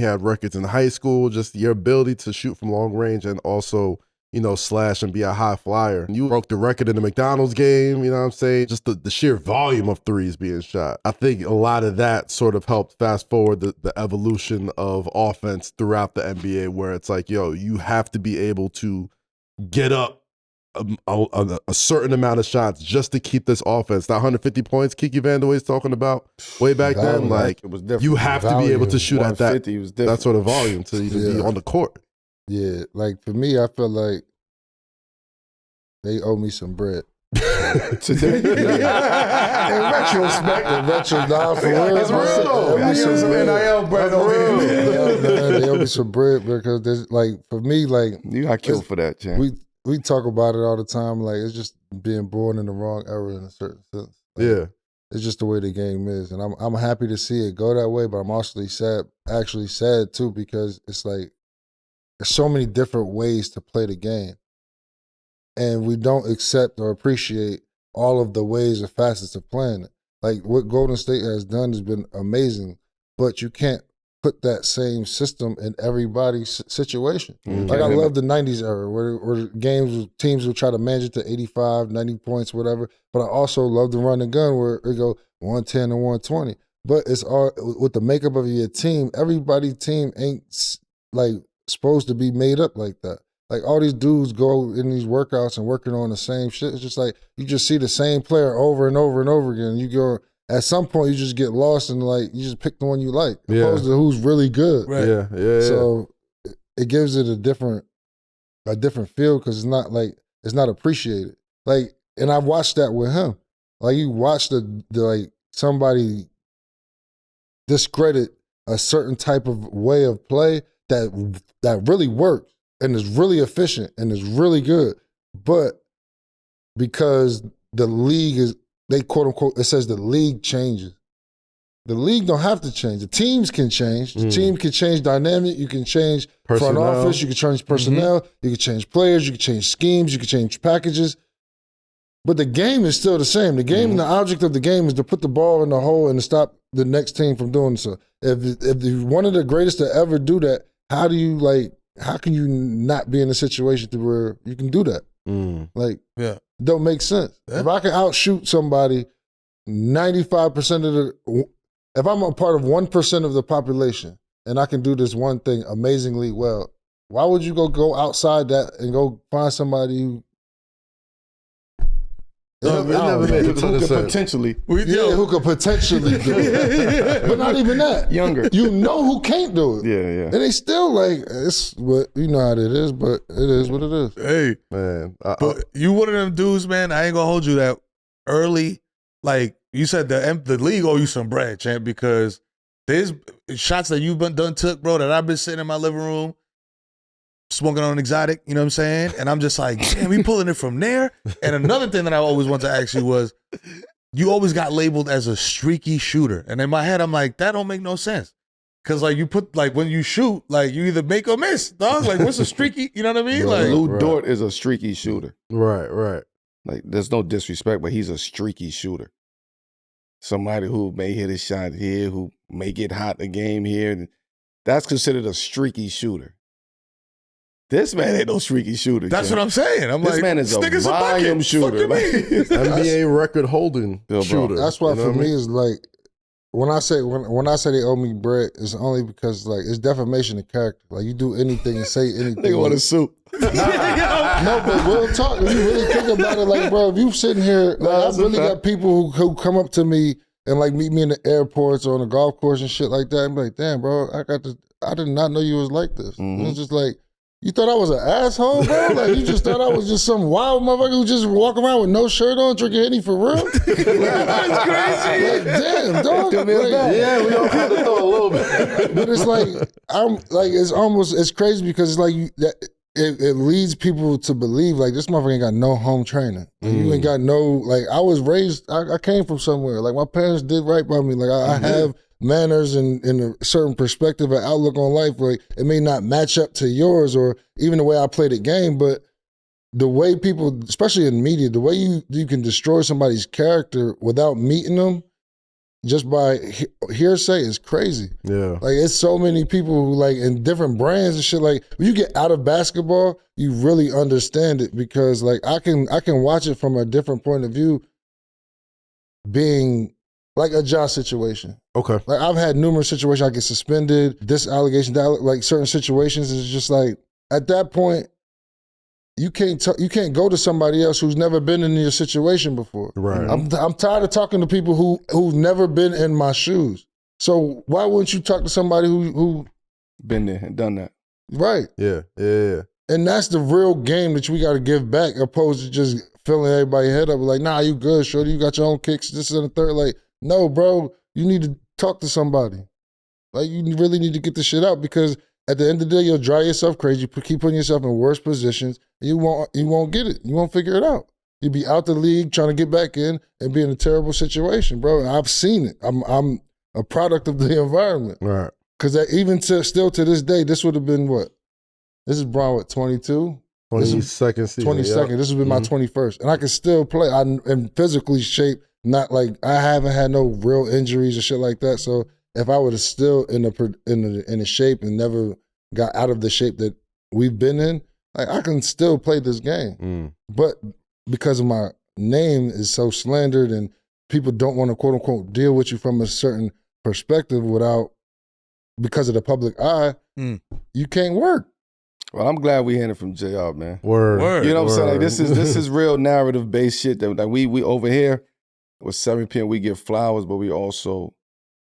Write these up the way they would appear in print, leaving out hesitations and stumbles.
He had records in high school. Just your ability to shoot from long range and also, slash and be a high flyer. You broke the record in the McDonald's game, you know what I'm saying? Just the sheer volume of threes being shot. I think a lot of that sort of helped fast forward the evolution of offense throughout the NBA, where it's like, you have to be able to get up a certain amount of shots just to keep this offense. That 150 points Kiki Vandeweghe's talking about way back then, like, it was different. you have to be able to shoot at that sort of volume to even be on the court. Yeah, like for me, I feel like they owe me some bread. Today? In retrospect. For real. That's real. They owe me some NIL bread over here. They owe me some bread because there's, like, for me, like, you got killed for that, Champ. We talk about it all the time. Like, it's just being born in the wrong era in a certain sense. Like, it's just the way the game is, and I'm happy to see it go that way. But I'm also actually sad too, because it's like there's so many different ways to play the game, and we don't accept or appreciate all of the ways and facets of playing it. Like what Golden State has done has been amazing, but you can't put that same system in everybody's situation. Like I love the 90s era where teams will try to manage it to 85, 90 points, whatever. But I also love the run and gun where it go 110 to 120. But it's all with the makeup of your team, everybody's team ain't like supposed to be made up like that. Like all these dudes go in these workouts and working on the same shit. It's just like you just see the same player over and over and over again. You go at some point you just get lost and like you just pick the one you like, opposed to who's really good. Right. Yeah. So it gives it a different feel because it's not appreciated. Like, and I watched that with him. Like you watch the like somebody discredit a certain type of way of play that really works and is really efficient and is really good, but because the league is. They quote unquote, it says the league changes. The league don't have to change. The teams can change. The team can change dynamic. You can change front office. You can change personnel. You can change players. You can change schemes. You can change packages. But the game is still the same. The game and the object of the game is to put the ball in the hole and to stop the next team from doing so. If you're one of the greatest to ever do that, how can you not be in a situation to where you can do that? Don't make sense. If I can outshoot somebody 95% if I'm a part of 1% of the population and I can do this one thing amazingly well, why would you go outside that and go find somebody who who could potentially do it. But not even that. Younger. You know who can't do it. Yeah. And they still like, it's what you know how it is, but it is what it is. Hey, man. But you one of them dudes, man, I ain't gonna hold you that early. Like you said, the league owe you some bread, champ, because there's shots that you've took, bro, that I've been sitting in my living room smoking on an exotic, you know what I'm saying? And I'm just like, damn, we pulling it from there. And another thing that I always wanted to ask you was, you always got labeled as a streaky shooter. And in my head, I'm like, that don't make no sense. Cause like you put, like when you shoot, like you either make or miss, dog. Like what's a streaky, you know what I mean? Like Lou Dort is a streaky shooter. Right. Like there's no disrespect, but he's a streaky shooter. Somebody who may hit a shot here, who may get hot a game here. That's considered a streaky shooter. This man ain't no streaky shooter. That's what I'm saying. I'm this like, man is a volume shooter. Like, NBA record holding shooter. That's why for me is like when I say they owe me bread, it's only because like it's defamation of character. Like you do anything and say anything. They want a suit. No, but we'll talk. If you really think about it, like bro, if you sitting here, like I've really got people who come up to me and like meet me in the airports or on the golf course and shit like that, and be like, damn, bro, I did not know you was like this. It was just like, you thought I was an asshole, bro? Like, you just thought I was just some wild motherfucker who just walk around with no shirt on, drinking Henny for real? That's crazy. Like, damn, dog. Like, yeah, we all kind of throw a little bit. But it's like, it's crazy because it's like it leads people to believe like this motherfucker ain't got no home training. Like, you ain't got no, like I was raised, I came from somewhere. Like my parents did right by me. Like I have manners and a certain perspective and outlook on life. Like it may not match up to yours or even the way I play the game, but the way people, especially in media, the way you can destroy somebody's character without meeting them just by hearsay is crazy. Yeah. Like it's so many people who like in different brands and shit. Like when you get out of basketball, you really understand it because like I can watch it from a different point of view, being like a job situation. Okay. Like I've had numerous situations. I get suspended. This allegation, that like certain situations is just like at that point. You can't go to somebody else who's never been in your situation before. Right. I'm tired of talking to people who've never been in my shoes. So why wouldn't you talk to somebody who been there and done that? Right. Yeah. Yeah. And that's the real game that we got to give back, opposed to just filling everybody's head up like, nah, you good, shorty. You got your own kicks. This and the third. Like, no, bro. You need to talk to somebody. Like, you really need to get this shit out because at the end of the day, you'll drive yourself crazy. You keep putting yourself in worse positions. You won't get it. You won't figure it out. You'll be out the league trying to get back in and be in a terrible situation, bro. And I've seen it. I'm a product of the environment. Right. Because even still to this day, this would have been what? This is Brown, what, 22? 22nd season. 22nd. Yeah. This has been my 21st. And I can still play. I'm in physically shape. Not like I haven't had no real injuries or shit like that. So if I would have still in a shape and never got out of the shape that we've been in, like I can still play this game. But because of my name is so slandered and people don't want to quote unquote deal with you from a certain perspective because of the public eye, you can't work. Well, I'm glad we hearing it from JR, man. Word. You know what I'm saying? Like this is real narrative based shit that we over here with 7 p.m. we get flowers, but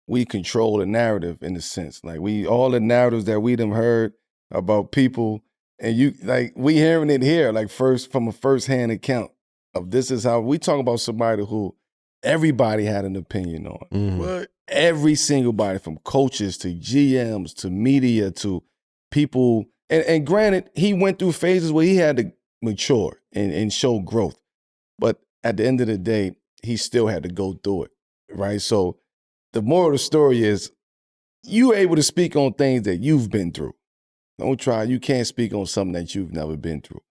we control the narrative in a sense. Like all the narratives that we done heard about people, and we hearing it here, like from a first-hand account of this is how we talk about somebody who everybody had an opinion on. What? Every single body, from coaches to GMs to media to people. And granted, he went through phases where he had to mature and show growth. But at the end of the day, he still had to go through it, right? So the moral of the story is you're able to speak on things that you've been through. You can't speak on something that you've never been through,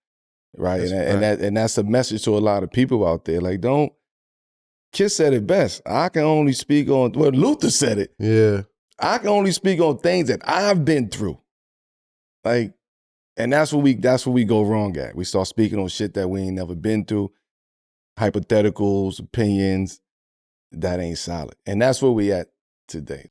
right? And that's a message to a lot of people out there. Like, Kiss said it best. I can only speak on, Luther said it. Yeah. I can only speak on things that I've been through. Like, and that's what we go wrong at. We start speaking on shit that we ain't never been through, hypotheticals, opinions, that ain't solid. And that's where we at today.